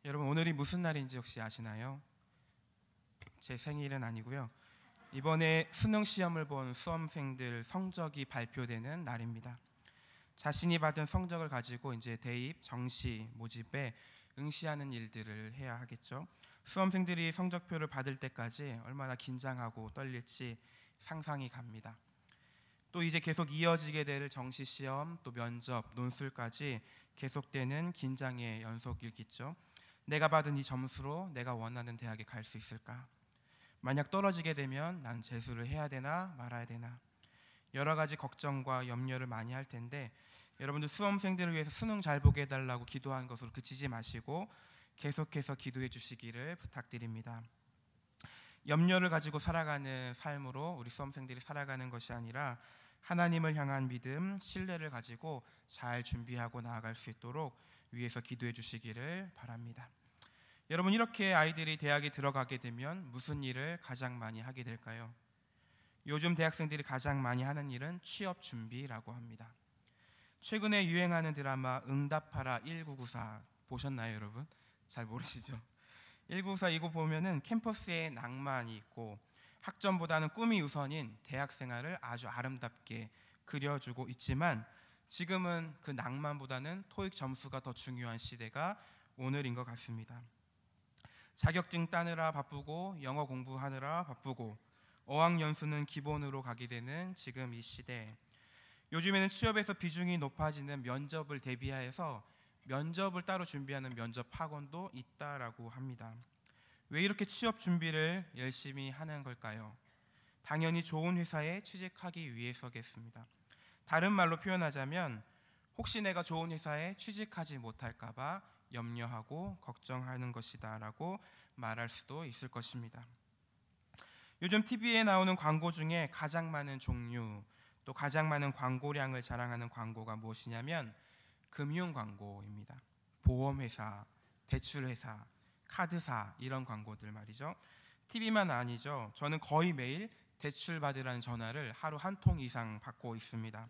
여러분, 오늘이 무슨 날인지 혹시 아시나요? 제 생일은 아니고요. 이번에 수능 시험을 본 수험생들 성적이 발표되는 날입니다. 자신이 받은 성적을 가지고 이제 대입, 정시, 모집에 응시하는 일들을 해야 하겠죠. 수험생들이 성적표를 받을 때까지 얼마나 긴장하고 떨릴지 상상이 갑니다. 또 이제 계속 이어지게 될 정시 시험, 또 면접, 논술까지 계속되는 긴장의 연속이겠죠. 내가 받은 이 점수로 내가 원하는 대학에 갈 수 있을까? 만약 떨어지게 되면 난 재수를 해야 되나 말아야 되나? 여러 가지 걱정과 염려를 많이 할 텐데, 여러분들 수험생들을 위해서 수능 잘 보게 해달라고 기도한 것으로 그치지 마시고 계속해서 기도해 주시기를 부탁드립니다. 염려를 가지고 살아가는 삶으로 우리 수험생들이 살아가는 것이 아니라 하나님을 향한 믿음, 신뢰를 가지고 잘 준비하고 나아갈 수 있도록 위해서 기도해 주시기를 바랍니다. 여러분, 이렇게 아이들이 대학에 들어가게 되면 무슨 일을 가장 많이 하게 될까요? 요즘 대학생들이 가장 많이 하는 일은 취업 준비라고 합니다. 최근에 유행하는 드라마 응답하라 1994 보셨나요, 여러분? 잘 모르시죠? 1994 이거 보면은 캠퍼스에 낭만이 있고 학점보다는 꿈이 우선인 대학 생활을 아주 아름답게 그려주고 있지만, 지금은 그 낭만보다는 토익 점수가 더 중요한 시대가 오늘인 것 같습니다. 자격증 따느라 바쁘고 영어 공부하느라 바쁘고 어학연수는 기본으로 가게 되는 지금 이 시대, 요즘에는 취업에서 비중이 높아지는 면접을 대비하여서 면접을 따로 준비하는 면접 학원도 있다라고 합니다. 왜 이렇게 취업 준비를 열심히 하는 걸까요? 당연히 좋은 회사에 취직하기 위해서겠습니다. 다른 말로 표현하자면 혹시 내가 좋은 회사에 취직하지 못할까 봐 염려하고 걱정하는 것이다라고 말할 수도 있을 것입니다. 요즘 TV에 나오는 광고 중에 가장 많은 종류, 또 가장 많은 광고량을 자랑하는 광고가 무엇이냐면 금융 광고입니다. 보험회사, 대출회사, 카드사, 이런 광고들 말이죠. TV만 아니죠. 저는 거의 매일 대출 받으라는 전화를 하루 한 통 이상 받고 있습니다.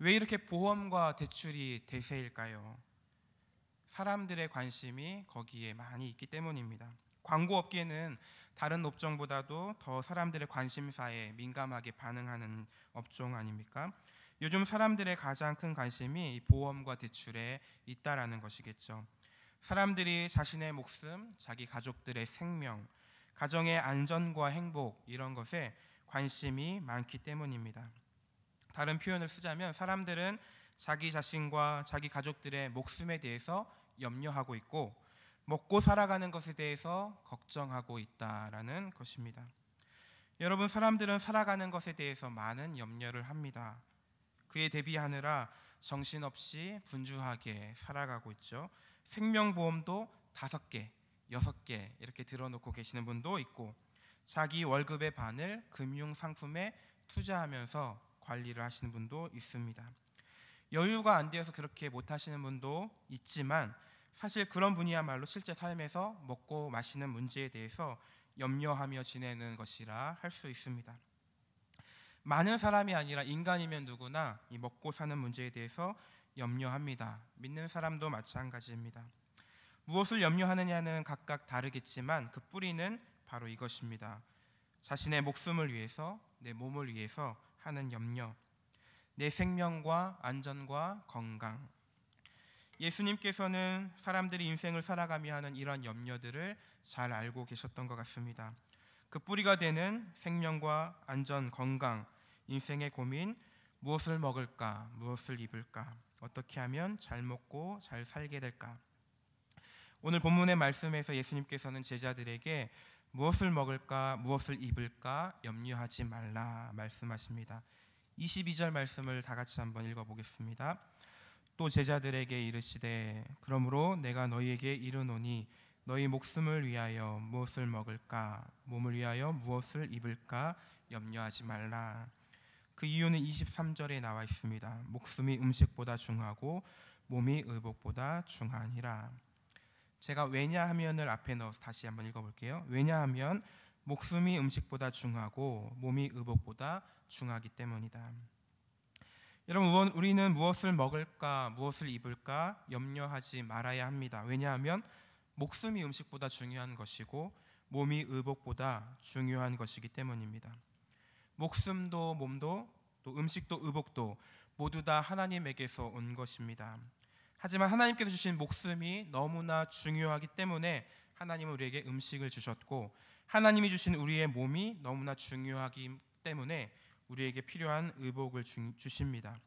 왜 이렇게 보험과 대출이 대세일까요? 사람들의 관심이 거기에 많이 있기 때문입니다. 광고 업계는 다른 업종보다도 더 사람들의 관심사에 민감하게 반응하는 업종 아닙니까? 요즘 사람들의 가장 큰 관심이 보험과 대출에 있다라는 것이겠죠. 사람들이 자신의 목숨, 자기 가족들의 생명, 가정의 안전과 행복, 이런 것에 관심이 많기 때문입니다. 다른 표현을 쓰자면 사람들은 자기 자신과 자기 가족들의 목숨에 대해서 염려하고 있고 먹고 살아가는 것에 대해서 걱정하고 있다라는 것입니다. 여러분, 사람들은 살아가는 것에 대해서 많은 염려를 합니다. 그에 대비하느라 정신없이 분주하게 살아가고 있죠. 생명보험도 5개, 6개 이렇게 들어놓고 계시는 분도 있고, 자기 월급의 반을 금융상품에 투자하면서 관리를 하시는 분도 있습니다. 여유가 안 되어서 그렇게 못하시는 분도 있지만, 사실 그런 분이야말로 실제 삶에서 먹고 마시는 문제에 대해서 염려하며 지내는 것이라 할 수 있습니다. 많은 사람이 아니라 인간이면 누구나 이 먹고 사는 문제에 대해서 염려합니다. 믿는 사람도 마찬가지입니다. 무엇을 염려하느냐는 각각 다르겠지만 그 뿌리는 바로 이것입니다. 자신의 목숨을 위해서, 내 몸을 위해서 하는 염려, 내 생명과 안전과 건강. 예수님께서는 사람들이 인생을 살아가며 하는 이러한 염려들을 잘 알고 계셨던 것 같습니다. 그 뿌리가 되는 생명과 안전, 건강, 인생의 고민, 무엇을 먹을까, 무엇을 입을까, 어떻게 하면 잘 먹고 잘 살게 될까. 오늘 본문의 말씀에서 예수님께서는 제자들에게 무엇을 먹을까, 무엇을 입을까 염려하지 말라 말씀하십니다. 22절 말씀을 다 같이 한번 읽어보겠습니다. 또 제자들에게 이르시되 그러므로 내가 너희에게 이르노니 너희 목숨을 위하여 무엇을 먹을까, 몸을 위하여 무엇을 입을까 염려하지 말라. 그 이유는 23절에 나와 있습니다. 목숨이 음식보다 중하고 몸이 의복보다 중하니라. 제가 왜냐하면을 앞에 넣어서 다시 한번 읽어볼게요. 왜냐하면 목숨이 음식보다 중하고 몸이 의복보다 중하기 때문이다. 여러분, 우리는 무엇을 먹을까, 무엇을 입을까 염려하지 말아야 합니다. 왜냐하면 목숨이 음식보다 중요한 것이고 몸이 의복보다 중요한 것이기 때문입니다. 목숨도 몸도 또 음식도 의복도 모두 다 하나님에게서 온 것입니다. 하지만 하나님께서 주신 목숨이 너무나 중요하기 때문에 하나님은 우리에게 음식을 주셨고, 하나님이 주신 우리의 몸이 너무나 중요하기 때문에 우리에게 필요한 의복을 주십니다.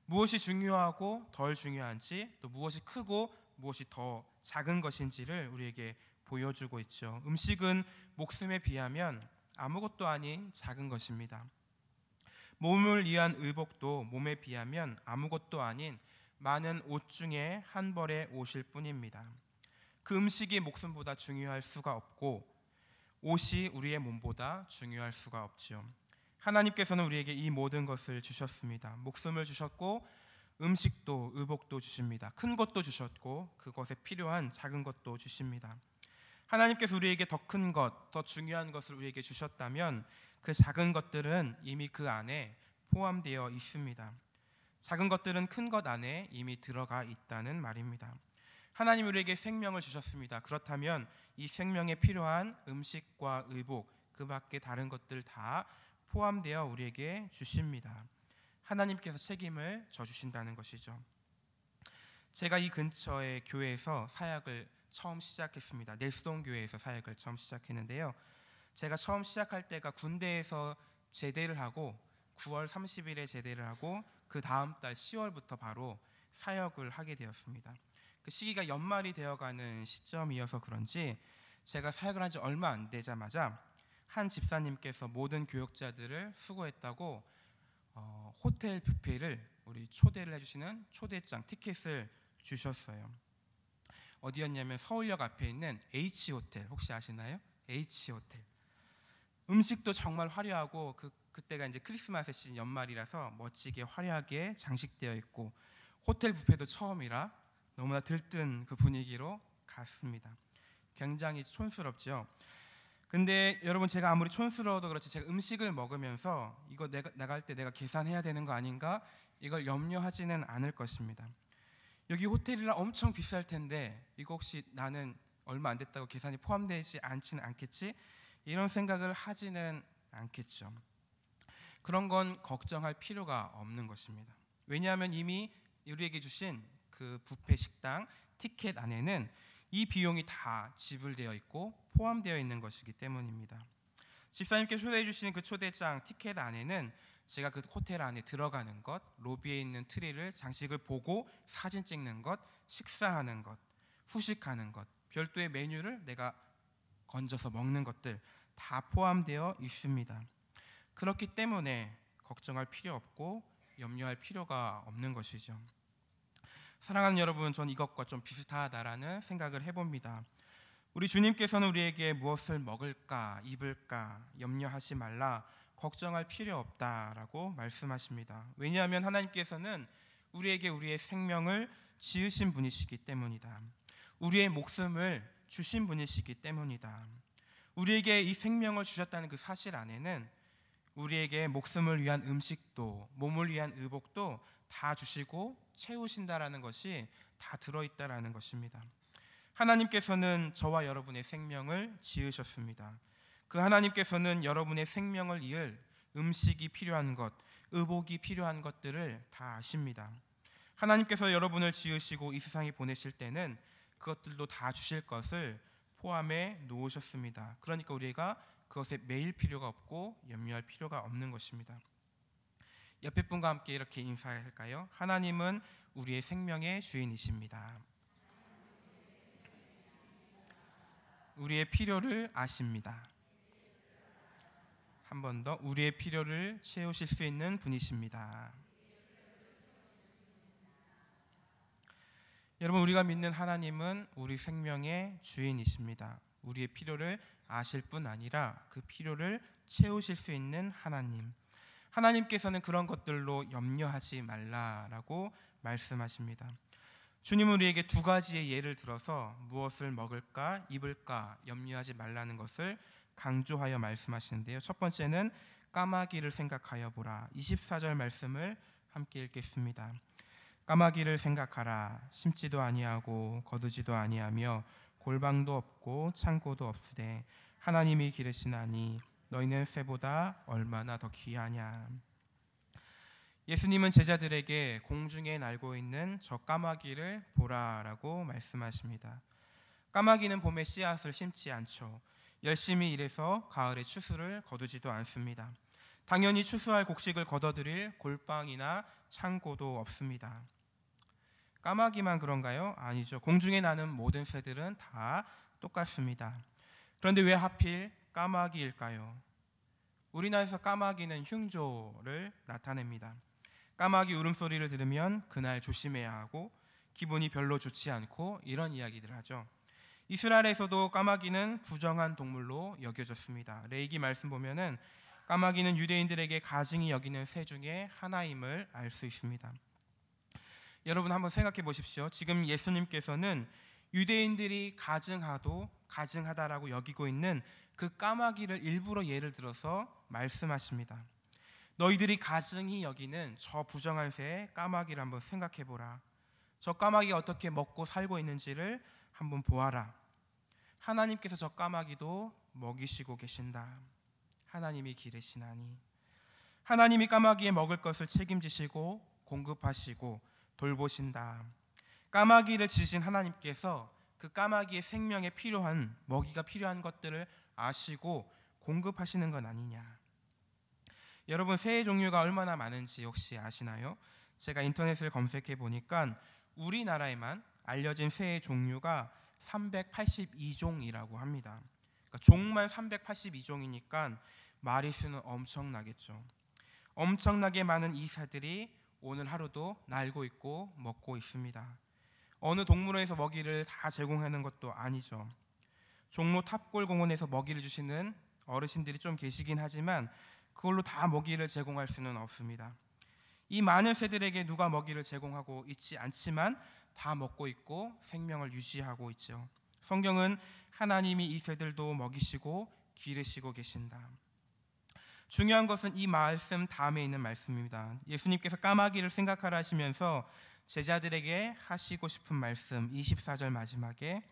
무엇이 중요하고 덜 중요한지, 또 무엇이 크고 무엇이 더 작은 것인지를 우리에게 보여주고 있죠. 음식은 목숨에 비하면 아무것도 아닌 작은 것입니다. 몸을 위한 의복도 몸에 비하면 아무것도 아닌 많은 옷 중에 한 벌의 옷일 뿐입니다. 그 음식이 목숨보다 중요할 수가 없고 옷이 우리의 몸보다 중요할 수가 없죠. 하나님께서는 우리에게 이 모든 것을 주셨습니다. 목숨을 주셨고 음식도 의복도 주십니다. 큰 것도 주셨고 그것에 필요한 작은 것도 주십니다. 하나님께서 우리에게 더 큰 것, 더 중요한 것을 우리에게 주셨다면 그 작은 것들은 이미 그 안에 포함되어 있습니다. 작은 것들은 큰 것 안에 이미 들어가 있다는 말입니다. 하나님 우리에게 생명을 주셨습니다. 그렇다면 이 생명에 필요한 음식과 의복, 그 밖에 다른 것들 다 포함되어 우리에게 주십니다. 하나님께서 책임을 져주신다는 것이죠. 제가 이 근처의 교회에서 사역을 처음 시작했습니다. 넬스동 교회에서 사역을 처음 시작했는데요. 제가 처음 시작할 때가 군대에서 제대를 하고 9월 30일에 제대를 하고 그 다음 달 10월부터 바로 사역을 하게 되었습니다. 그 시기가 연말이 되어가는 시점이어서 그런지 제가 사역을 한 지 얼마 안 되자마자 한 집사님께서 모든 교역자들을 수고했다고 호텔 뷔페를 우리 초대를 해주시는 초대장 티켓을 주셨어요. 어디였냐면 서울역 앞에 있는 H호텔, 혹시 아시나요? H호텔. 음식도 정말 화려하고 그때가 이제 크리스마스 시즌 연말이라서 멋지게 화려하게 장식되어 있고 호텔 뷔페도 처음이라 너무나 들뜬 그 분위기로 갔습니다. 굉장히 촌스럽죠. 근데 여러분, 제가 아무리 촌스러워도 그렇지 제가 음식을 먹으면서 이거 내가 나갈 때 내가 계산해야 되는 거 아닌가, 이걸 염려하지는 않을 것입니다. 여기 호텔이라 엄청 비쌀 텐데 이거 혹시 나는 얼마 안 됐다고 계산이 포함되지 않지는 않겠지, 이런 생각을 하지는 않겠죠. 그런 건 걱정할 필요가 없는 것입니다. 왜냐하면 이미 우리에게 주신 그 뷔페 식당 티켓 안에는 이 비용이 다 지불되어 있고 포함되어 있는 것이기 때문입니다. 집사님께 초대해 주시는 그 초대장 티켓 안에는 제가 그 호텔 안에 들어가는 것, 로비에 있는 트리를 장식을 보고 사진 찍는 것, 식사하는 것, 후식하는 것, 별도의 메뉴를 내가 건져서 먹는 것들 다 포함되어 있습니다. 그렇기 때문에 걱정할 필요 없고 염려할 필요가 없는 것이죠. 사랑하는 여러분, 전 이것과 좀 비슷하다라는 생각을 해봅니다. 우리 주님께서는 우리에게 무엇을 먹을까, 입을까 염려하지 말라, 걱정할 필요 없다라고 말씀하십니다. 왜냐하면 하나님께서는 우리에게 우리의 생명을 지으신 분이시기 때문이다. 우리의 목숨을 주신 분이시기 때문이다. 우리에게 이 생명을 주셨다는 그 사실 안에는 우리에게 목숨을 위한 음식도 몸을 위한 의복도 다 주시고 채우신다라는 것이 다 들어있다라는 것입니다. 하나님께서는 저와 여러분의 생명을 지으셨습니다. 그 하나님께서는 여러분의 생명을 이을 음식이 필요한 것, 의복이 필요한 것들을 다 아십니다. 하나님께서 여러분을 지으시고 이 세상에 보내실 때는 그것들도 다 주실 것을 포함해 놓으셨습니다. 그러니까 우리가 그것에 매일 필요가 없고 염려할 필요가 없는 것입니다. 옆에 분과 함께 이렇게 인사할까요? 하나님은 우리의 생명의 주인이십니다. 우리의 필요를 아십니다. 한 번 더, 우리의 필요를 채우실 수 있는 분이십니다. 여러분, 우리가 믿는 하나님은 우리 생명의 주인이십니다. 우리의 필요를 아실 뿐 아니라 그 필요를 채우실 수 있는 하나님. 하나님께서는 그런 것들로 염려하지 말라라고 말씀하십니다. 주님은 우리에게 두 가지의 예를 들어서 무엇을 먹을까, 입을까 염려하지 말라는 것을 강조하여 말씀하시는데요. 첫 번째는 까마귀를 생각하여 보라. 24절 말씀을 함께 읽겠습니다. 까마귀를 생각하라. 심지도 아니하고 거두지도 아니하며 골방도 없고 창고도 없으되 하나님이 기르시나니 너희는 새보다 얼마나 더 귀하냐. 예수님은 제자들에게 공중에 날고 있는 저 까마귀를 보라라고 말씀하십니다. 까마귀는 봄에 씨앗을 심지 않죠. 열심히 일해서 가을에 추수를 거두지도 않습니다. 당연히 추수할 곡식을 거둬들일 골방이나 창고도 없습니다. 까마귀만 그런가요? 아니죠. 공중에 나는 모든 새들은 다 똑같습니다. 그런데 왜 하필 까마귀일까요? 우리나라에서 까마귀는 흉조를 나타냅니다. 까마귀 울음소리를 들으면 그날 조심해야 하고 기분이 별로 좋지 않고 이런 이야기들을 하죠. 이스라엘에서도 까마귀는 부정한 동물로 여겨졌습니다. 레위기 말씀 보면은 까마귀는 유대인들에게 가증히 여기는 새 중에 하나임을 알 수 있습니다. 여러분 한번 생각해 보십시오. 지금 예수님께서는 유대인들이 가증하다라고 여기고 있는 그 까마귀를 일부러 예를 들어서 말씀하십니다. 너희들이 가증히 여기는 저 부정한 새의 까마귀를 한번 생각해 보라. 저 까마귀가 어떻게 먹고 살고 있는지를 한번 보아라. 하나님께서 저 까마귀도 먹이시고 계신다. 하나님이 기르시나니. 하나님이 까마귀에 먹을 것을 책임지시고 공급하시고 돌보신다. 까마귀를 지으신 하나님께서 그 까마귀의 생명에 필요한 먹이가 필요한 것들을 아시고 공급하시는 건 아니냐. 여러분 새의 종류가 얼마나 많은지 혹시 아시나요? 제가 인터넷을 검색해 보니까 우리나라에만 알려진 새의 종류가 382종이라고 합니다. 그러니까 종만 382종이니까 마리수는 엄청나겠죠. 엄청나게 많은 이 새들이 오늘 하루도 날고 있고 먹고 있습니다. 어느 동물원에서 먹이를 다 제공하는 것도 아니죠. 종로 탑골공원에서 먹이를 주시는 어르신들이 좀 계시긴 하지만 그걸로 다 먹이를 제공할 수는 없습니다. 이 많은 새들에게 누가 먹이를 제공하고 있지 않지만 다 먹고 있고 생명을 유지하고 있죠. 성경은 하나님이 이 새들도 먹이시고 기르시고 계신다. 중요한 것은 이 말씀 다음에 있는 말씀입니다. 예수님께서 까마귀를 생각하라 하시면서 제자들에게 하시고 싶은 말씀 24절 마지막에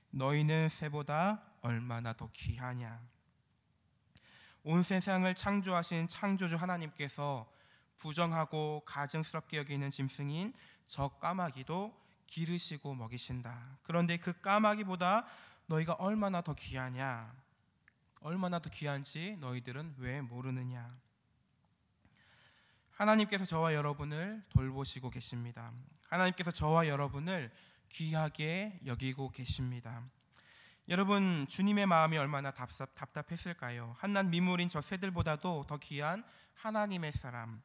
너희는 새보다 얼마나 더 귀하냐. 온 세상을 창조하신 창조주 하나님께서 부정하고 가증스럽게 여기는 짐승인 저 까마귀도 기르시고 먹이신다. 그런데 그 까마귀보다 너희가 얼마나 더 귀하냐, 얼마나 더 귀한지 너희들은 왜 모르느냐. 하나님께서 저와 여러분을 돌보시고 계십니다. 하나님께서 저와 여러분을 귀하게 여기고 계십니다. 여러분 주님의 마음이 얼마나 답답했을까요? 한낱 미물인 저 새들보다도 더 귀한 하나님의 사람,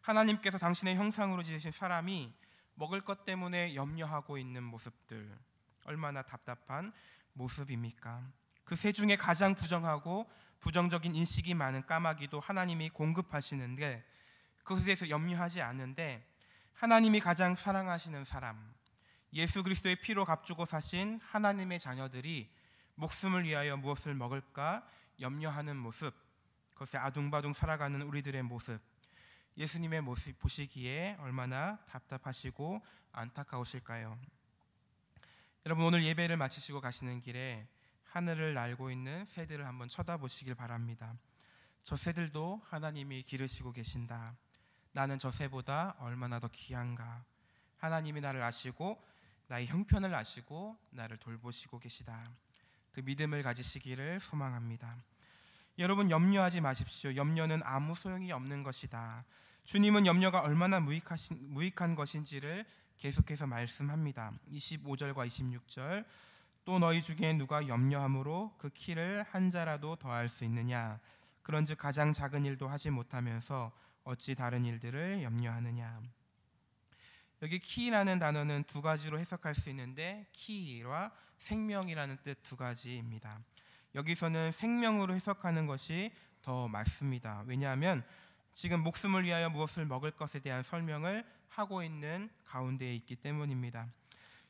하나님께서 당신의 형상으로 지으신 사람이 먹을 것 때문에 염려하고 있는 모습들, 얼마나 답답한 모습입니까? 그 새 중에 가장 부정하고 부정적인 인식이 많은 까마귀도 하나님이 공급하시는데 그것에 대해서 염려하지 않는데 하나님이 가장 사랑하시는 사람, 예수 그리스도의 피로 값주고 사신 하나님의 자녀들이 목숨을 위하여 무엇을 먹을까 염려하는 모습, 그것에 아둥바둥 살아가는 우리들의 모습, 예수님의 모습 보시기에 얼마나 답답하시고 안타까우실까요? 여러분 오늘 예배를 마치시고 가시는 길에 하늘을 날고 있는 새들을 한번 쳐다보시길 바랍니다. 저 새들도 하나님이 기르시고 계신다. 나는 저 새보다 얼마나 더 귀한가. 하나님이 나를 아시고 나의 형편을 아시고 나를 돌보시고 계시다. 그 믿음을 가지시기를 소망합니다. 여러분 염려하지 마십시오. 염려는 아무 소용이 없는 것이다. 주님은 염려가 얼마나 무익한 것인지를 계속해서 말씀합니다. 25절과 26절 또 너희 중에 누가 염려함으로 그 키를 한 자라도 더할 수 있느냐. 그런즉 가장 작은 일도 하지 못하면서 어찌 다른 일들을 염려하느냐. 여기 키라는 단어는 두 가지로 해석할 수 있는데 키와 생명이라는 뜻 두 가지입니다. 여기서는 생명으로 해석하는 것이 더 맞습니다. 왜냐하면 지금 목숨을 위하여 무엇을 먹을 것에 대한 설명을 하고 있는 가운데에 있기 때문입니다.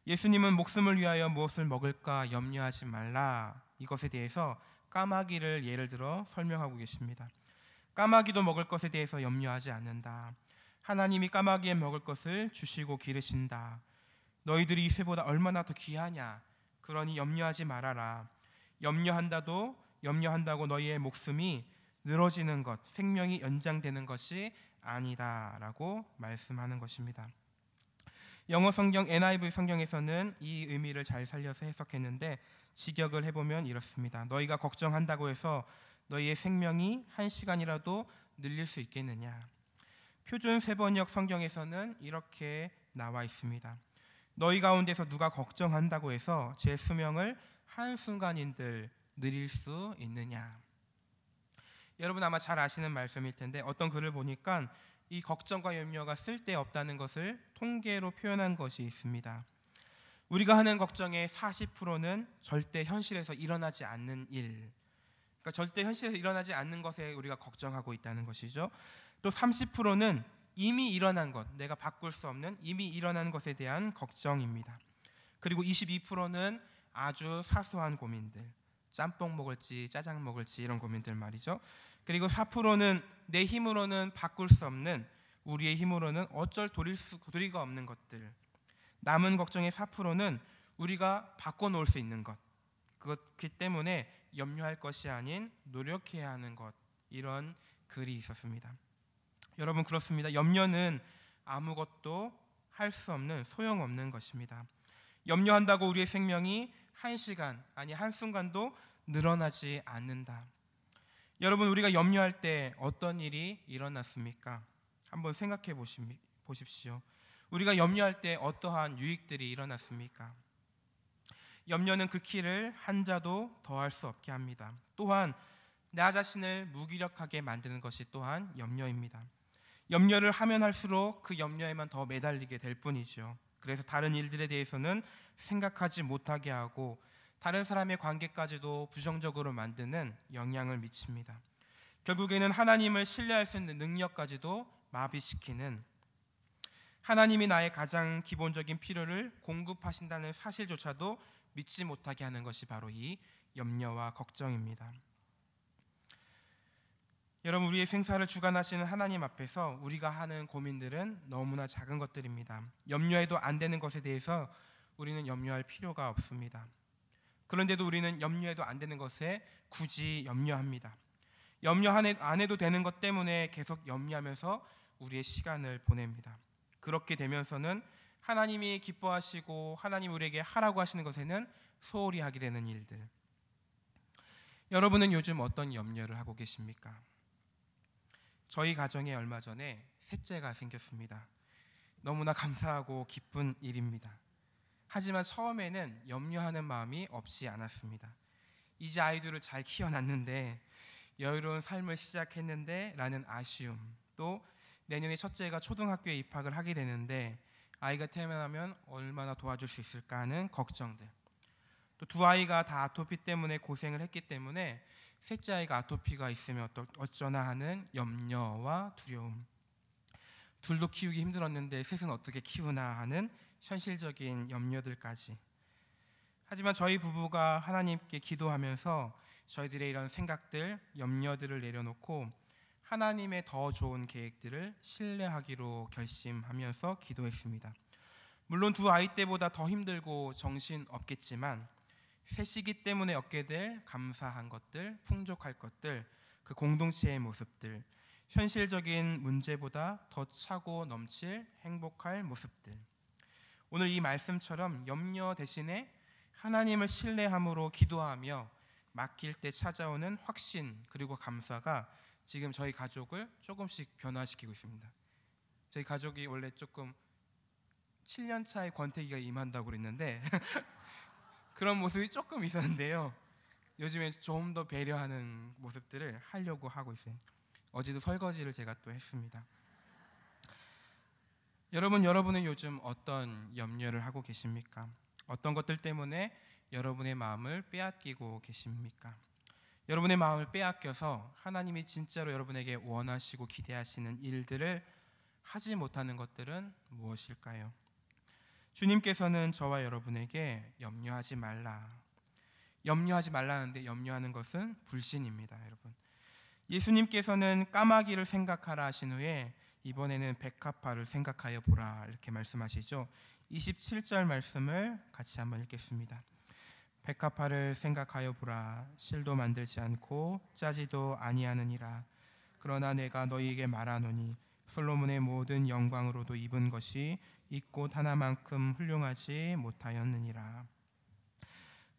예수님은 목숨을 위하여 무엇을 먹을까 염려하지 말라, 이것에 대해서 까마귀를 예를 들어 설명하고 계십니다. 까마귀도 먹을 것에 대해서 염려하지 않는다. 하나님이 까마귀에 먹을 것을 주시고 기르신다. 너희들이 이 새보다 얼마나 더 귀하냐, 그러니 염려하지 말아라. 염려한다고 너희의 목숨이 늘어지는 것, 생명이 연장되는 것이 아니다라고 말씀하는 것입니다. 영어 성경 NIV 성경에서는 이 의미를 잘 살려서 해석했는데 직역을 해보면 이렇습니다. 너희가 걱정한다고 해서 너희의 생명이 한 시간이라도 늘릴 수 있겠느냐. 표준 세번역 성경에서는 이렇게 나와 있습니다. 너희 가운데서 누가 걱정한다고 해서 제 수명을 한순간인들 늘릴 수 있느냐. 여러분 아마 잘 아시는 말씀일 텐데 어떤 글을 보니까 이 걱정과 염려가 쓸데없다는 것을 통계로 표현한 것이 있습니다. 우리가 하는 걱정의 40%는 절대 현실에서 일어나지 않는 일, 그러니까 절대 현실에서 일어나지 않는 것에 우리가 걱정하고 있다는 것이죠. 또 30%는 이미 일어난 것, 내가 바꿀 수 없는 이미 일어난 것에 대한 걱정입니다. 그리고 22%는 아주 사소한 고민들, 짬뽕 먹을지 짜장 먹을지 이런 고민들 말이죠. 그리고 4%는 내 힘으로는 바꿀 수 없는, 우리의 힘으로는 어쩔 도리가 없는 것들. 남은 걱정의 4%는 우리가 바꿔놓을 수 있는 것, 그렇기 때문에 염려할 것이 아닌 노력해야 하는 것, 이런 글이 있었습니다. 여러분 그렇습니다. 염려는 아무것도 할 수 없는 소용없는 것입니다. 염려한다고 우리의 생명이 한 시간 아니 한순간도 늘어나지 않는다. 여러분 우리가 염려할 때 어떤 일이 일어났습니까? 한번 생각해 보십시오. 우리가 염려할 때 어떠한 유익들이 일어났습니까? 염려는 그 키를 한 자도 더할 수 없게 합니다. 또한 나 자신을 무기력하게 만드는 것이 또한 염려입니다. 염려를 하면 할수록 그 염려에만 더 매달리게 될 뿐이죠. 그래서 다른 일들에 대해서는 생각하지 못하게 하고 다른 사람의 관계까지도 부정적으로 만드는 영향을 미칩니다. 결국에는 하나님을 신뢰할 수 있는 능력까지도 마비시키는, 하나님이 나의 가장 기본적인 필요를 공급하신다는 사실조차도 믿지 못하게 하는 것이 바로 이 염려와 걱정입니다. 여러분 우리의 생사를 주관하시는 하나님 앞에서 우리가 하는 고민들은 너무나 작은 것들입니다. 염려해도 안 되는 것에 대해서 우리는 염려할 필요가 없습니다. 그런데도 우리는 염려해도 안 되는 것에 굳이 염려합니다. 염려 안 해도 되는 것 때문에 계속 염려하면서 우리의 시간을 보냅니다. 그렇게 되면서는 하나님이 기뻐하시고 하나님 우리에게 하라고 하시는 것에는 소홀히 하게 되는 일들. 여러분은 요즘 어떤 염려를 하고 계십니까? 저희 가정에 얼마 전에 셋째가 생겼습니다. 너무나 감사하고 기쁜 일입니다. 하지만 처음에는 염려하는 마음이 없지 않았습니다. 이제 아이들을 잘 키워놨는데 여유로운 삶을 시작했는데 라는 아쉬움, 또 내년에 첫째가 초등학교에 입학을 하게 되는데 아이가 태어나면 얼마나 도와줄 수 있을까 하는 걱정들, 또 두 아이가 다 아토피 때문에 고생을 했기 때문에 셋째 아이가 아토피가 있으면 어쩌나 하는 염려와 두려움, 둘도 키우기 힘들었는데 셋은 어떻게 키우나 하는 현실적인 염려들까지. 하지만 저희 부부가 하나님께 기도하면서 저희들의 이런 생각들, 염려들을 내려놓고 하나님의 더 좋은 계획들을 신뢰하기로 결심하면서 기도했습니다. 물론 두 아이 때보다 더 힘들고 정신 없겠지만 셋이기 때문에 얻게 될 감사한 것들, 풍족할 것들, 그 공동체의 모습들, 현실적인 문제보다 더 차고 넘칠 행복할 모습들. 오늘 이 말씀처럼 염려 대신에 하나님을 신뢰함으로 기도하며 맡길 때 찾아오는 확신 그리고 감사가 지금 저희 가족을 조금씩 변화시키고 있습니다. 저희 가족이 원래 조금 7년 차에 권태기가 임한다고 그랬는데 그런 모습이 조금 있었는데요. 요즘에 좀 더 배려하는 모습들을 하려고 하고 있어요. 어제도 설거지를 제가 또 했습니다. 여러분은 요즘 어떤 염려를 하고 계십니까? 어떤 것들 때문에 여러분의 마음을 빼앗기고 계십니까? 여러분의 마음을 빼앗겨서 하나님이 진짜로 여러분에게 원하시고 기대하시는 일들을 하지 못하는 것들은 무엇일까요? 주님께서는 저와 여러분에게 염려하지 말라는데 염려하는 것은 불신입니다. 여러분, 예수님께서는 까마귀를 생각하라 하신 후에 이번에는 백합화를 생각하여 보라 이렇게 말씀하시죠. 27절 말씀을 같이 한번 읽겠습니다. 백합화를 생각하여 보라. 실도 만들지 않고 짜지도 아니하느니라. 그러나 내가 너희에게 말하노니 솔로몬의 모든 영광으로도 입은 것이 이 꽃 하나만큼 훌륭하지 못하였느니라.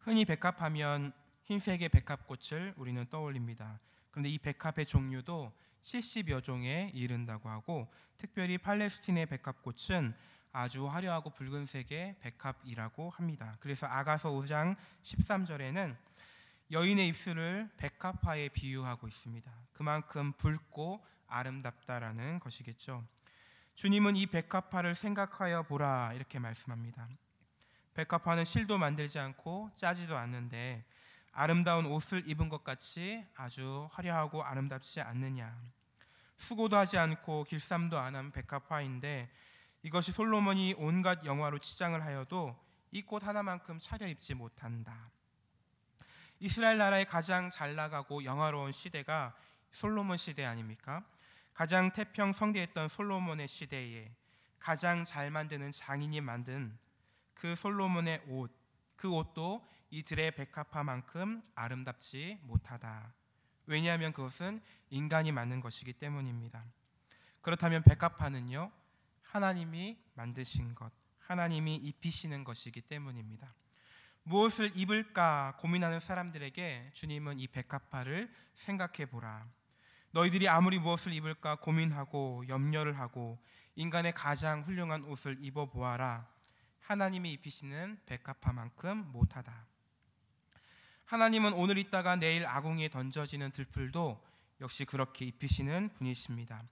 흔히 백합하면 흰색의 백합꽃을 우리는 떠올립니다. 그런데 이 백합의 종류도 70여 종에 이른다고 하고, 특별히 팔레스틴의 백합꽃은 아주 화려하고 붉은색의 백합이라고 합니다. 그래서 아가서 5장 13절에는 여인의 입술을 백합화에 비유하고 있습니다. 그만큼 붉고 아름답다라는 것이겠죠. 주님은 이 백합화를 생각하여 보라 이렇게 말씀합니다. 백합화는 실도 만들지 않고 짜지도 않는데 아름다운 옷을 입은 것 같이 아주 화려하고 아름답지 않느냐. 수고도 하지 않고 길쌈도 안 한 백합화인데 이것이 솔로몬이 온갖 영화로 치장을 하여도 이 꽃 하나만큼 차려입지 못한다. 이스라엘 나라의 가장 잘 나가고 영화로운 시대가 솔로몬 시대 아닙니까? 가장 태평성대했던 솔로몬의 시대에 가장 잘 만드는 장인이 만든 그 솔로몬의 옷, 그 옷도 이 들의 백합화만큼 아름답지 못하다. 왜냐하면 그것은 인간이 만든 것이기 때문입니다. 그렇다면 백합화는요, 하나님이 만드신 것, 하나님이 입히시는 것이기 때문입니다. 무엇을 입을까 고민하는 사람들에게 주님은 이 백합화를 생각해 보라. 너희들이 아무리 무엇을 입을까 고민하고 염려를 하고 인간의 가장 훌륭한 옷을 입어 보아라. 하나님이 입히시는 백합화만큼 못하다. 하나님은 오늘 있다가 내일 아궁이에 던져지는 들풀도 역시 그렇게 입히시는 분이십니다.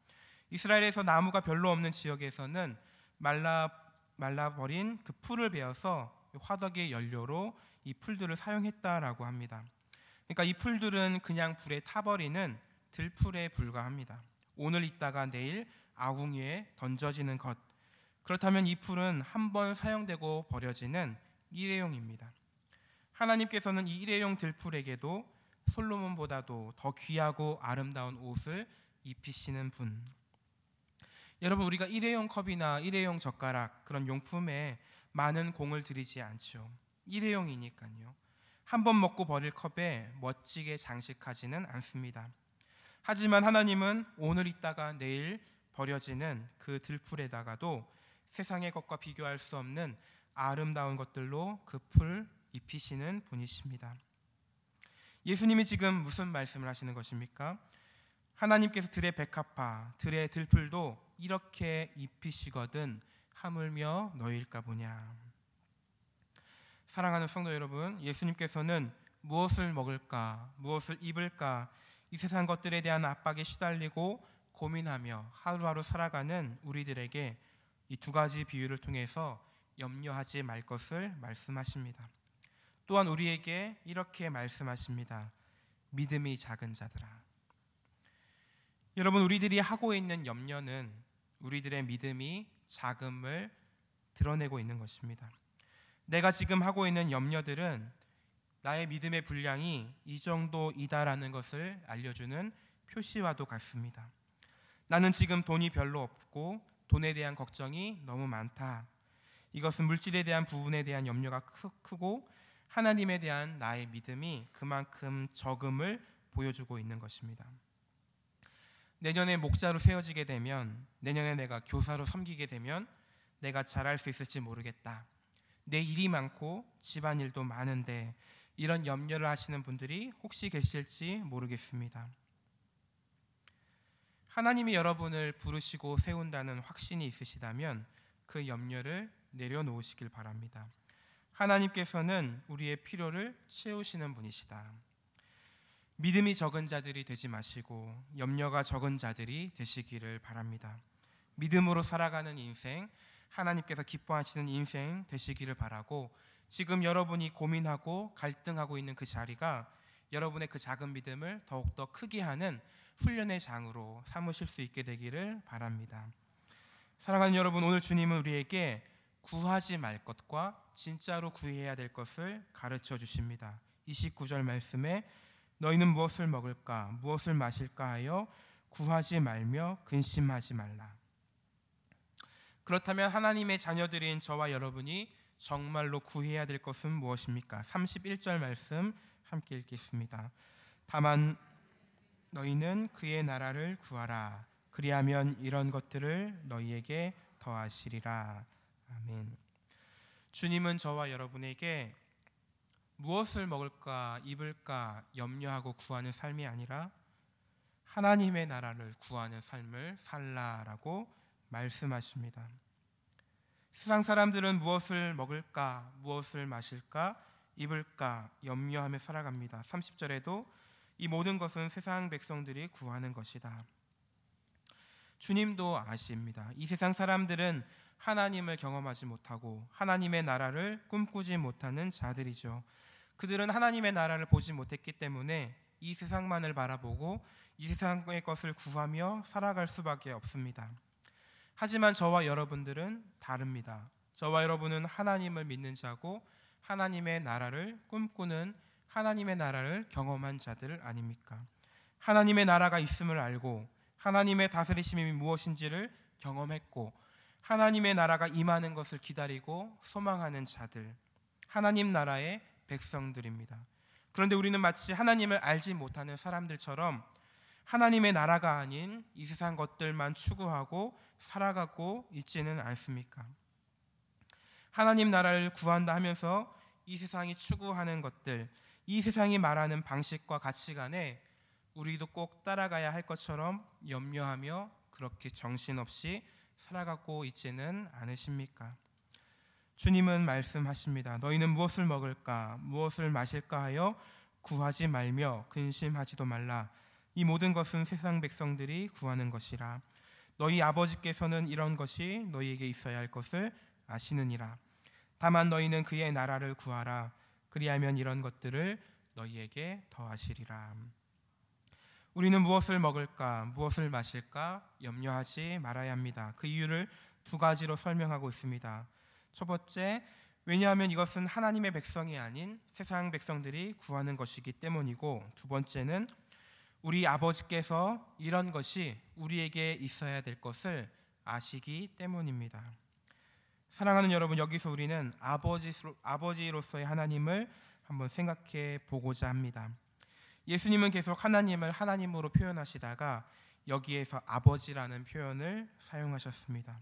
이스라엘에서 나무가 별로 없는 지역에서는 말라버린 그 풀을 베어서 화덕의 연료로 이 풀들을 사용했다라고 합니다. 그러니까 이 풀들은 그냥 불에 타버리는 들풀에 불과합니다. 오늘 있다가 내일 아궁이에 던져지는 것. 그렇다면 이 풀은 한 번 사용되고 버려지는 일회용입니다. 하나님께서는 이 일회용 들풀에게도 솔로몬보다도 더 귀하고 아름다운 옷을 입히시는 분. 여러분, 우리가 일회용 컵이나 일회용 젓가락 그런 용품에 많은 공을 들이지 않죠. 일회용이니까요. 한 번 먹고 버릴 컵에 멋지게 장식하지는 않습니다. 하지만 하나님은 오늘 있다가 내일 버려지는 그 들풀에다가도 세상의 것과 비교할 수 없는 아름다운 것들로 그 풀 입히시는 분이십니다. 예수님이 지금 무슨 말씀을 하시는 것입니까? 하나님께서 들의 백합화, 들의 들풀도 이렇게 입히시거든 하물며 너희일까 보냐. 사랑하는 성도 여러분, 예수님께서는 무엇을 먹을까, 무엇을 입을까, 이 세상 것들에 대한 압박에 시달리고 고민하며 하루하루 살아가는 우리들에게 이 두 가지 비유를 통해서 염려하지 말 것을 말씀하십니다. 또한 우리에게 이렇게 말씀하십니다. 믿음이 작은 자들아. 여러분, 우리들이 하고 있는 염려는 우리들의 믿음이 작음을 드러내고 있는 것입니다. 내가 지금 하고 있는 염려들은 나의 믿음의 분량이 이 정도이다라는 것을 알려주는 표시와도 같습니다. 나는 지금 돈이 별로 없고 돈에 대한 걱정이 너무 많다. 이것은 물질에 대한 부분에 대한 염려가 크고 하나님에 대한 나의 믿음이 그만큼 적음을 보여주고 있는 것입니다. 내년에 목자로 세워지게 되면, 내년에 내가 교사로 섬기게 되면 내가 잘할 수 있을지 모르겠다. 내 일이 많고 집안일도 많은데, 이런 염려를 하시는 분들이 혹시 계실지 모르겠습니다. 하나님이 여러분을 부르시고 세운다는 확신이 있으시다면 그 염려를 내려놓으시길 바랍니다. 하나님께서는 우리의 필요를 채우시는 분이시다. 믿음이 적은 자들이 되지 마시고 염려가 적은 자들이 되시기를 바랍니다. 믿음으로 살아가는 인생, 하나님께서 기뻐하시는 인생 되시기를 바라고, 지금 여러분이 고민하고 갈등하고 있는 그 자리가 여러분의 그 작은 믿음을 더욱더 크게 하는 훈련의 장으로 삼으실 수 있게 되기를 바랍니다. 사랑하는 여러분, 오늘 주님은 우리에게 구하지 말 것과 진짜로 구해야 될 것을 가르쳐 주십니다. 29절 말씀에 너희는 무엇을 먹을까 무엇을 마실까 하여 구하지 말며 근심하지 말라. 그렇다면 하나님의 자녀들인 저와 여러분이 정말로 구해야 될 것은 무엇입니까? 31절 말씀 함께 읽겠습니다. 다만 너희는 그의 나라를 구하라. 그리하면 이런 것들을 너희에게 더하시리라. 아멘. 주님은 저와 여러분에게 무엇을 먹을까 입을까 염려하고 구하는 삶이 아니라 하나님의 나라를 구하는 삶을 살라라고 말씀하십니다. 세상 사람들은 무엇을 먹을까, 무엇을 마실까, 입을까 염려하며 살아갑니다. 30절에도 이 모든 것은 세상 백성들이 구하는 것이다. 주님도 아십니다. 이 세상 사람들은 하나님을 경험하지 못하고 하나님의 나라를 꿈꾸지 못하는 자들이죠. 그들은 하나님의 나라를 보지 못했기 때문에 이 세상만을 바라보고 이 세상의 것을 구하며 살아갈 수밖에 없습니다. 하지만 저와 여러분들은 다릅니다. 저와 여러분은 하나님을 믿는 자고 하나님의 나라를 꿈꾸는 하나님의 나라를 경험한 자들 아닙니까? 하나님의 나라가 있음을 알고 하나님의 다스리심이 무엇인지를 경험했고 하나님의 나라가 임하는 것을 기다리고 소망하는 자들, 하나님 나라의 백성들입니다. 그런데 우리는 마치 하나님을 알지 못하는 사람들처럼 하나님의 나라가 아닌 이 세상 것들만 추구하고 살아가고 있지는 않습니까? 하나님 나라를 구한다 하면서 이 세상이 추구하는 것들, 이 세상이 말하는 방식과 가치관에 우리도 꼭 따라가야 할 것처럼 염려하며 그렇게 정신없이 살아가고 있지는 않으십니까? 주님은 말씀하십니다. 너희는 무엇을 먹을까 무엇을 마실까 하여 구하지 말며 근심하지도 말라. 이 모든 것은 세상 백성들이 구하는 것이라. 너희 아버지께서는 이런 것이 너희에게 있어야 할 것을 아시느니라. 다만 너희는 그의 나라를 구하라. 그리하면 이런 것들을 너희에게 더하시리라. 우리는 무엇을 먹을까 무엇을 마실까 염려하지 말아야 합니다. 그 이유를 두 가지로 설명하고 있습니다. 첫 번째, 왜냐하면 이것은 하나님의 백성이 아닌 세상 백성들이 구하는 것이기 때문이고, 두 번째는 우리 아버지께서 이런 것이 우리에게 있어야 될 것을 아시기 때문입니다. 사랑하는 여러분, 여기서 우리는 아버지로서의 하나님을 한번 생각해 보고자 합니다. 예수님은 계속 하나님을 하나님으로 표현하시다가 여기에서 아버지라는 표현을 사용하셨습니다.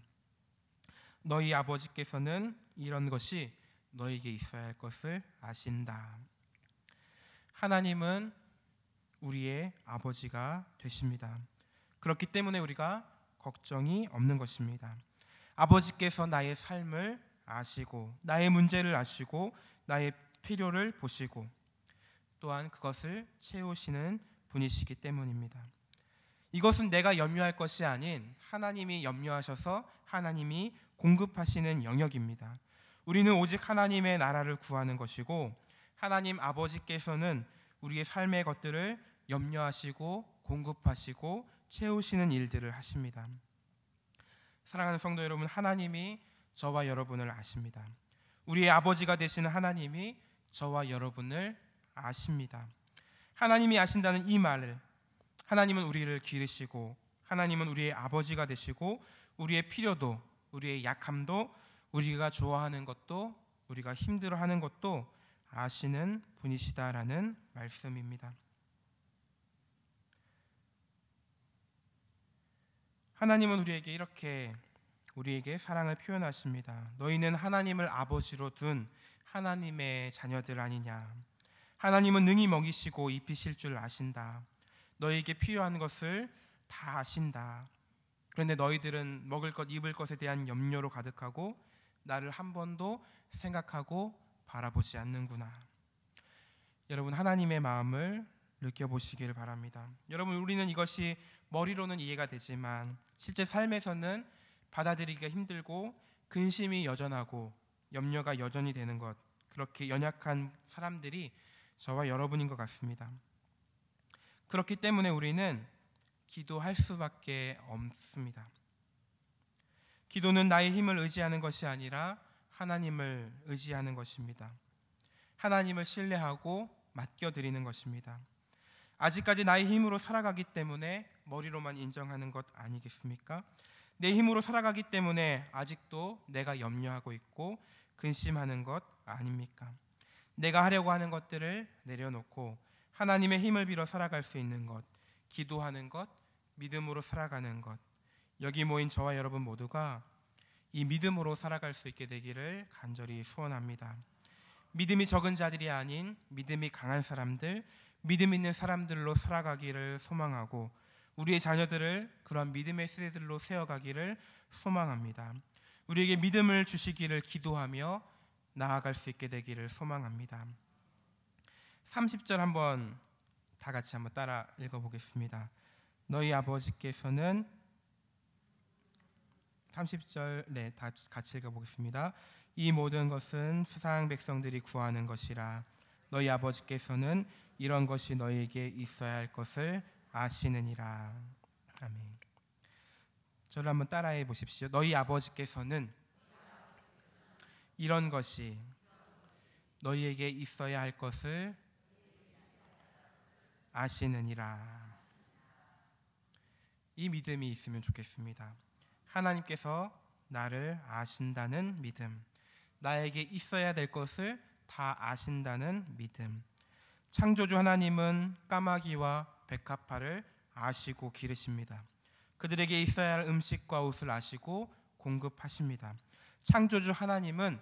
너희 아버지께서는 이런 것이 너에게 있어야 할 것을 아신다. 하나님은 우리의 아버지가 되십니다. 그렇기 때문에 우리가 걱정이 없는 것입니다. 아버지께서 나의 삶을 아시고 나의 문제를 아시고 나의 필요를 보시고 또한 그것을 채우시는 분이시기 때문입니다. 이것은 내가 염려할 것이 아닌 하나님이 염려하셔서 하나님이 공급하시는 영역입니다. 우리는 오직 하나님의 나라를 구하는 것이고 하나님 아버지께서는 우리의 삶의 것들을 염려하시고 공급하시고 채우시는 일들을 하십니다. 사랑하는 성도 여러분, 하나님이 저와 여러분을 아십니다. 우리의 아버지가 되시는 하나님이 저와 여러분을 아십니다. 하나님이 아신다는 이 말을, 하나님은 우리를 기르시고 하나님은 우리의 아버지가 되시고 우리의 필요도 우리의 약함도 우리가 좋아하는 것도 우리가 힘들어하는 것도 아시는 분이시다라는 말씀입니다. 하나님은 우리에게 이렇게 우리에게 사랑을 표현하십니다. 너희는 하나님을 아버지로 둔 하나님의 자녀들 아니냐. 하나님은 능히 먹이시고 입히실 줄 아신다. 너희에게 필요한 것을 다 아신다. 그런데 너희들은 먹을 것 입을 것에 대한 염려로 가득하고 나를 한 번도 생각하고 바라보지 않는구나. 여러분, 하나님의 마음을 느껴보시기를 바랍니다. 여러분, 우리는 이것이 머리로는 이해가 되지만 실제 삶에서는 받아들이기가 힘들고 근심이 여전하고 염려가 여전히 되는 것, 그렇게 연약한 사람들이 저와 여러분인 것 같습니다. 그렇기 때문에 우리는 기도할 수밖에 없습니다. 기도는 나의 힘을 의지하는 것이 아니라 하나님을 의지하는 것입니다. 하나님을 신뢰하고 맡겨드리는 것입니다. 아직까지 나의 힘으로 살아가기 때문에 머리로만 인정하는 것 아니겠습니까? 내 힘으로 살아가기 때문에 아직도 내가 염려하고 있고 근심하는 것 아닙니까? 내가 하려고 하는 것들을 내려놓고 하나님의 힘을 빌어 살아갈 수 있는 것, 기도하는 것, 믿음으로 살아가는 것, 여기 모인 저와 여러분 모두가 이 믿음으로 살아갈 수 있게 되기를 간절히 소원합니다. 믿음이 적은 자들이 아닌 믿음이 강한 사람들, 믿음 있는 사람들로 살아가기를 소망하고 우리의 자녀들을 그런 믿음의 세대들로 세워가기를 소망합니다. 우리에게 믿음을 주시기를 기도하며 나아갈 수 있게 되기를 소망합니다. 30절 한번 다 같이 한번 따라 읽어보겠습니다. 너희 아버지께서는 30절 다 같이 읽어보겠습니다. 이 모든 것은 세상 백성들이 구하는 것이라 너희 아버지께서는 이런 것이 너희에게 있어야 할 것을 아시느니라. 아멘. 저를 한번 따라해 보십시오. 너희 아버지께서는 이런 것이 너희에게 있어야 할 것을 아시느니라. 이 믿음이 있으면 좋겠습니다. 하나님께서 나를 아신다는 믿음, 나에게 있어야 될 것을 다 아신다는 믿음. 창조주 하나님은 까마귀와 백합화를 아시고 기르십니다. 그들에게 있어야 할 음식과 옷을 아시고 공급하십니다. 창조주 하나님은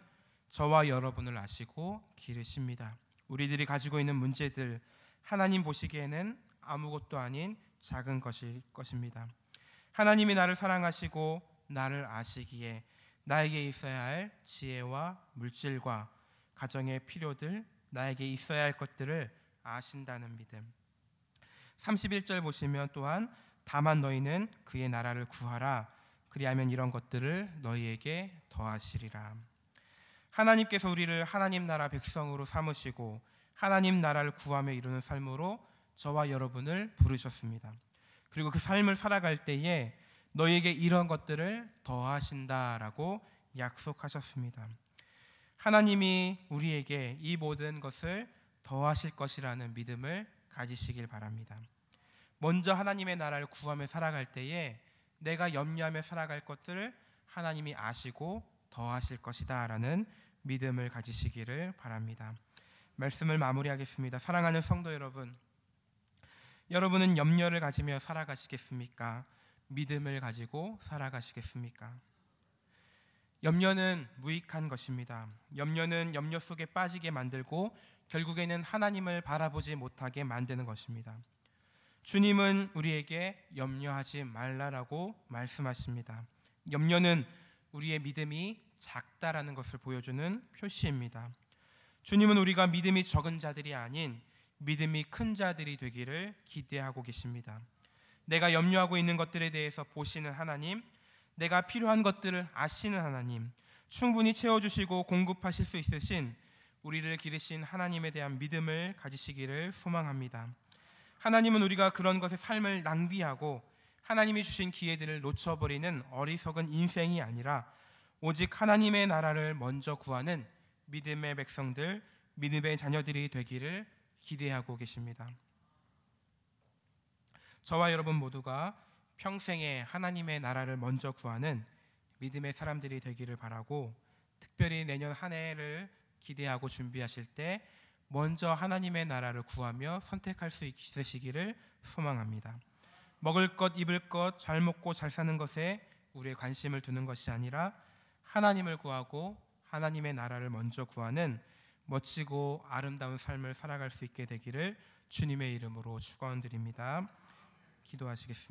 저와 여러분을 아시고 기르십니다. 우리들이 가지고 있는 문제들, 하나님 보시기에는 아무것도 아닌 작은 것일 것입니다. 하나님이 나를 사랑하시고 나를 아시기에 나에게 있어야 할 지혜와 물질과 가정의 필요들, 나에게 있어야 할 것들을 아신다는 믿음. 31절 보시면 또한 다만 너희는 그의 나라를 구하라 그리하면 이런 것들을 너희에게 더하시리라. 하나님께서 우리를 하나님 나라 백성으로 삼으시고 하나님 나라를 구하며 이루는 삶으로 저와 여러분을 부르셨습니다. 그리고 그 삶을 살아갈 때에 너희에게 이런 것들을 더하신다라고 약속하셨습니다. 하나님이 우리에게 이 모든 것을 더하실 것이라는 믿음을 가지시길 바랍니다. 먼저 하나님의 나라를 구하며 살아갈 때에 내가 염려하며 살아갈 것들을 하나님이 아시고 더하실 것이다 라는 믿음을 가지시기를 바랍니다. 말씀을 마무리하겠습니다. 사랑하는 성도 여러분, 여러분은 염려를 가지며 살아가시겠습니까? 믿음을 가지고 살아가시겠습니까? 염려는 무익한 것입니다. 염려는 염려 속에 빠지게 만들고 결국에는 하나님을 바라보지 못하게 만드는 것입니다. 주님은 우리에게 염려하지 말라라고 말씀하십니다. 염려는 우리의 믿음이 작다라는 것을 보여주는 표시입니다. 주님은 우리가 믿음이 적은 자들이 아닌 믿음이 큰 자들이 되기를 기대하고 계십니다. 내가 염려하고 있는 것들에 대해서 보시는 하나님, 내가 필요한 것들을 아시는 하나님, 충분히 채워주시고 공급하실 수 있으신 우리를 기르신 하나님에 대한 믿음을 가지시기를 소망합니다. 하나님은 우리가 그런 것에 삶을 낭비하고 하나님이 주신 기회들을 놓쳐버리는 어리석은 인생이 아니라 오직 하나님의 나라를 먼저 구하는 믿음의 백성들, 믿음의 자녀들이 되기를 기대하고 계십니다. 저와 여러분 모두가 평생에 하나님의 나라를 먼저 구하는 믿음의 사람들이 되기를 바라고, 특별히 내년 한 해를 기대하고 준비하실 때 먼저 하나님의 나라를 구하며 선택할 수 있으시기를 소망합니다. 먹을 것, 입을 것, 잘 먹고 잘 사는 것에 우리의 관심을 두는 것이 아니라 하나님을 구하고 하나님의 나라를 먼저 구하는 멋지고 아름다운 삶을 살아갈 수 있게 되기를 주님의 이름으로 축원드립니다. 기도하시겠습니다.